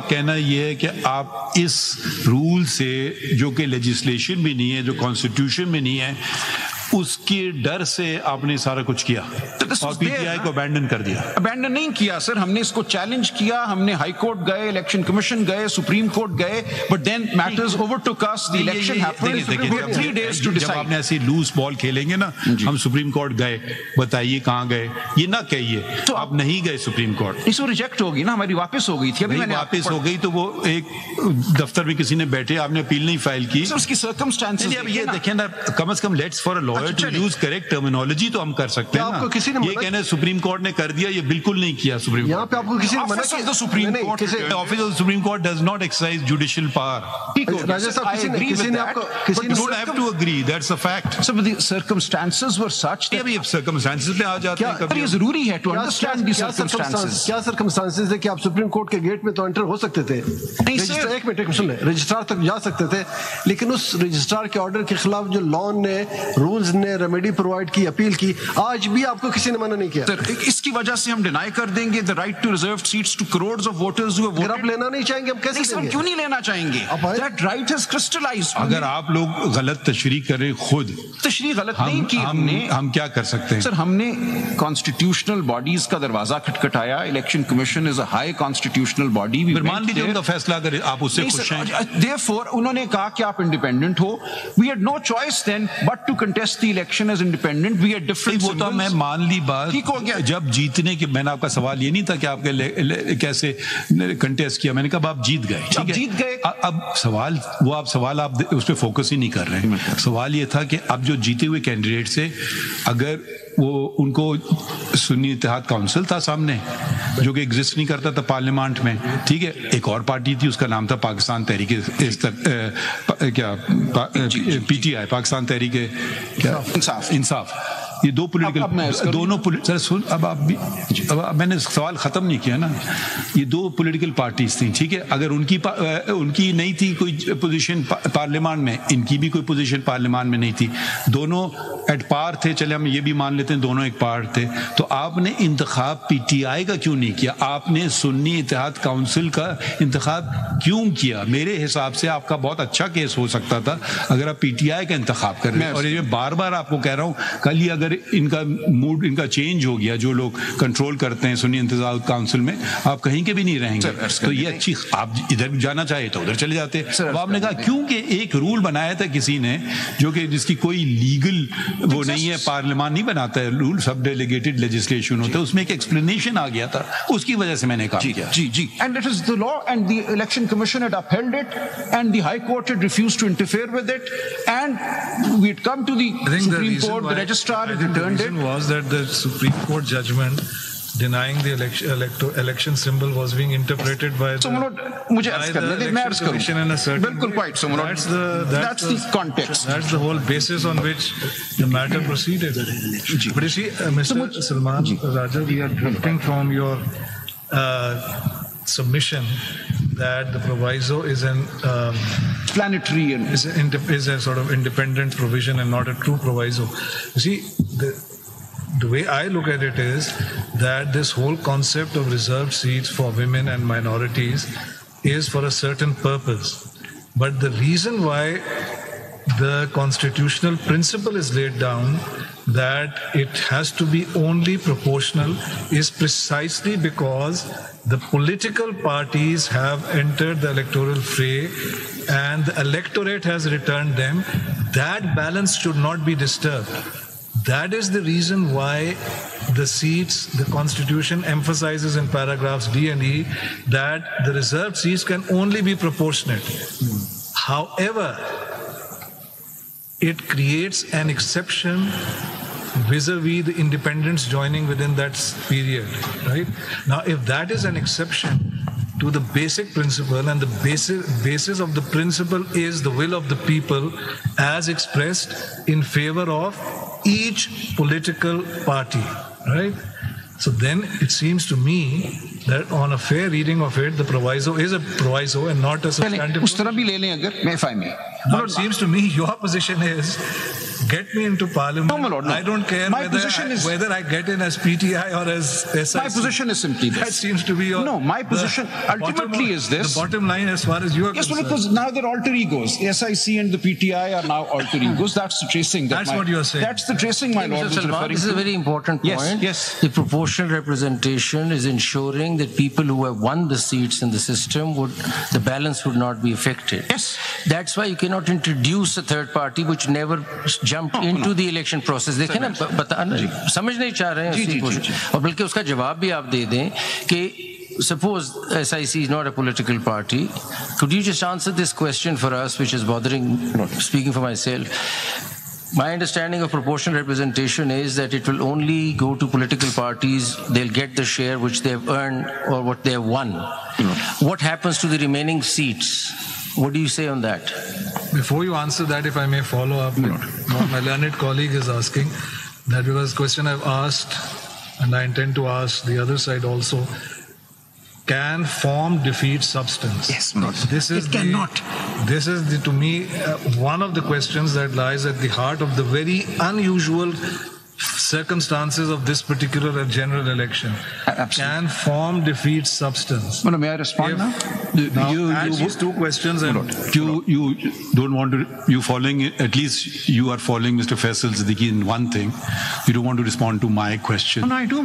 کہنا یہ ہے کہ آپ اس رول سے جو کہ لیجسلیشن بھی نہیں ہے, جو کانسٹیٹیوشن میں نہیں ہے, اس کے ڈر سے آپ نے سارا کچھ کیا اور پی ٹی آئی کو ابینڈن کر دیا. ابینڈن نہیں کیا سر, ہم نے اس کو چیلنج کیا, ہم نے ہائی کورٹ گئے, الیکشن کمیشن گئے, سپریم کورٹ گئے, but then matters overtook us, the election happened, 3 days to decide. جب آپ نے ایسی لوز بال کھیلیں گے نا, ہم سپریم کورٹ گئے, بتائیے کہاں گئے, یہ نہ کہیے تو آپ نہیں گئے سپریم کورٹ, اس کو ریجیکٹ ہوگی نا, ہماری واپس ہو گئی تھی. ابھی واپس ہو گئی تو وہ ایک دفتر میں کسی نے بیٹھے, آپ نے اپیل نہیں فائل کی, اس کی سرکمسٹانسز یہ دیکھیں نا, کم از کم let's for a lawyer to use correct terminology تو ہم کر سکتے ہیں نا. یہ کہنا سپریم کورٹ نے کر دیا, یہ بالکل نہیں کیا سپریم یہاں پہ آپ کو کسی نے منع کیا؟ Supreme Court, office of Supreme Court does not exercise judicial power. راجہ صاحب کسی نے آپ کو You don't have to agree, that's a fact. So the circumstances were such that ابھی circumstances پہ آ جاتے ہیں کبھی. یہ ضروری ہے to understand the circumstances. کیا circumstances ہے کہ آپ سپریم کورٹ کے گیٹ میں تو انٹر ہو سکتے تھے, ایک منٹ سن لیں, رجسٹرار تک جا سکتے تھے, لیکن اس رجسٹرار کے آرڈر کے خلاف جو لا نے, رولز نے ریمیڈی پرووائڈ کی, اپیل کی, آج بھی آپ کو کسی نے منع نہیں کیا. اس کی وجہ سے ہم ڈینائی کر دیں گے the right to reserved seats to crores of voters who have voted. اگر آپ لینا نہیں چاہیں گے ہم کیسے لیں گے؟ کیوں نہیں لینا چاہیں گے؟ That right has crystallized. اگر آپ لوگ غلط تشریح کریں, خود تشریح غلط نہیں کی ہم نے, ہم کیا کر سکتے ہیں سر؟ ہم نے کانسٹیٹیوشنل باڈیز کا دروازہ کھٹکھٹایا. Election Commission is a high constitutional body. مان لیجیے ان کا فیصلہ اگر آپ اس سے خوش ہیں, therefore انہوں نے کہا کہ آپ independent who. we had no choice then but to contest the election as independent. we had different وہ تو میں مان لی بات. جب جیتنے کے, میں نے آپ کا سوال یہ نہیں تھا کہ آپ کے کیسے کنٹیسٹ کیا, میں نے کہا آپ جیت گئے, جیت گئے. اب سوال وہ آپ اس پہ فوکس ہی نہیں کر رہے ہیں. سوال یہ تھا کہ اب جو جیتے ہوئے کینڈیڈیٹ سے, اگر وہ ان کو سنی اتحاد کونسل تھا سامنے جو کہ ایگزسٹ نہیں کرتا تھا پارلیمنٹ میں, ٹھیک ہے, ایک اور پارٹی تھی, اس کا نام تھا پاکستان تحریک کیا P T I, Pakistan Tehreek Insaf. یہ دو پولیٹیکل, دونوں اب آپ بھی, اب میں نے سوال ختم نہیں کیا نا. یہ دو پولیٹیکل پارٹیز تھیں, ٹھیک ہے, اگر ان کی نہیں تھی کوئی پوزیشن پارلیمان میں, ان کی بھی کوئی پوزیشن پارلیمان میں نہیں تھی, دونوں ایٹ پار تھے, چلے ہم یہ بھی مان لیتے ہیں دونوں ایک پار تھے, تو آپ نے انتخاب پی ٹی آئی کا کیوں نہیں کیا؟ آپ نے سنی اتحاد کونسل کا انتخاب کیوں کیا؟ میرے حساب سے آپ کا بہت اچھا کیس ہو سکتا تھا اگر آپ پی ٹی آئی کا انتخاب کر رہے ہیں. اور یہ بار بار آپ کو کہہ رہا ہوں, کل ہی اگر ان کا موڈ ان کا چینج ہو گیا, جو لوگ کنٹرول کرتے ہیں سنی اتحاد کونسل میں, آپ کہیں کے بھی نہیں رہیں گے. تو یہ اچھی, آپ ادھر جانا چاہے تو ادھر چلے جاتے. اب آپ نے کہا کیونکہ ایک رول بنایا تھا کسی نے جو کہ جس کی کوئی لیگل وہ نہیں ہے, پارلیمان نہیں بناتا ہے رول, سب ڈیلیگیٹڈ لیجسلیشن ہوتا ہے, اس میں ایک ایکسپلینیشن آ گیا تھا, اس کی وجہ سے میں نے کہا جی and it is the law and the election commission had upheld it and the high court had refused to interfere with it and we had come to the Supreme Court, the registrar had returned it. The reason was that the Supreme Court judgment denying the election symbol was being interpreted by the election commission in a certain way. That's the context. That's the whole basis on which the matter proceeded. But you see, Mr. Salman Raja, we are drifting from your submission that the proviso is an explanatory and is a sort of independent provision and not a true proviso. You see, the way I look at it is that this whole concept of reserved seats for women and minorities is for a certain purpose. But the reason why the constitutional principle is laid down that it has to be only proportional is precisely because the political parties have entered the electoral fray and the electorate has returned them. That balance should not be disturbed. That is the reason why the seats, the Constitution emphasizes in paragraphs D and E that the reserved seats can only be proportionate. However, it creates an exception vis-a-vis the independents joining within that period, right? Now, if that is an exception to the basic principle, and the basis of the principle is the will of the people as expressed in favor of each political party, right? So then it seems to me that on a fair reading of it, the proviso is a proviso and not a substantive. Us tarah bhi le lein agar, if I may. Now it seems to me your position is get me into parliament. No, my lord, no. I don't care whether I get in as PTI or as SIC. My position is simply this. That seems to be your... No, my position ultimately is this. The bottom line as far as you are concerned. Yes, because now they're alter egos. The SIC and the PTI are now alter egos. That's the tracing. That's what you're saying. That's the tracing, my lord. This is a very important point. Yes. The proportional representation is ensuring that people who have won the seats in the system the balance would not be affected. Yes. That's why you cannot introduce a third party which never jumped into the election process. देखें ना, समझ नहीं चाह रहे हैं उसी को, और बल्कि उसका जवाब भी आप दे दें कि suppose SIC is not a political party. Could you just answer this question for us, which is bothering, speaking for myself? My understanding of proportional representation is that it will only go to political parties. They'll get the share which they've earned or what they've won. What happens to the remaining seats? What do you say on that? Before you answer that, if I may follow up, what my learned colleague is asking, that was a question I've asked, and I intend to ask the other side also. Can form defeat substance? Yes, it cannot. This is, to me, one of the questions that lies at the heart of the very unusual circumstances of this particular general election. Absolutely. Can form defeat substance? May I respond now? These two questions. You don't want to, you following, at least you are following Mr. Faisal Siddiqui in one thing. You don't want to respond to my question. No, I do.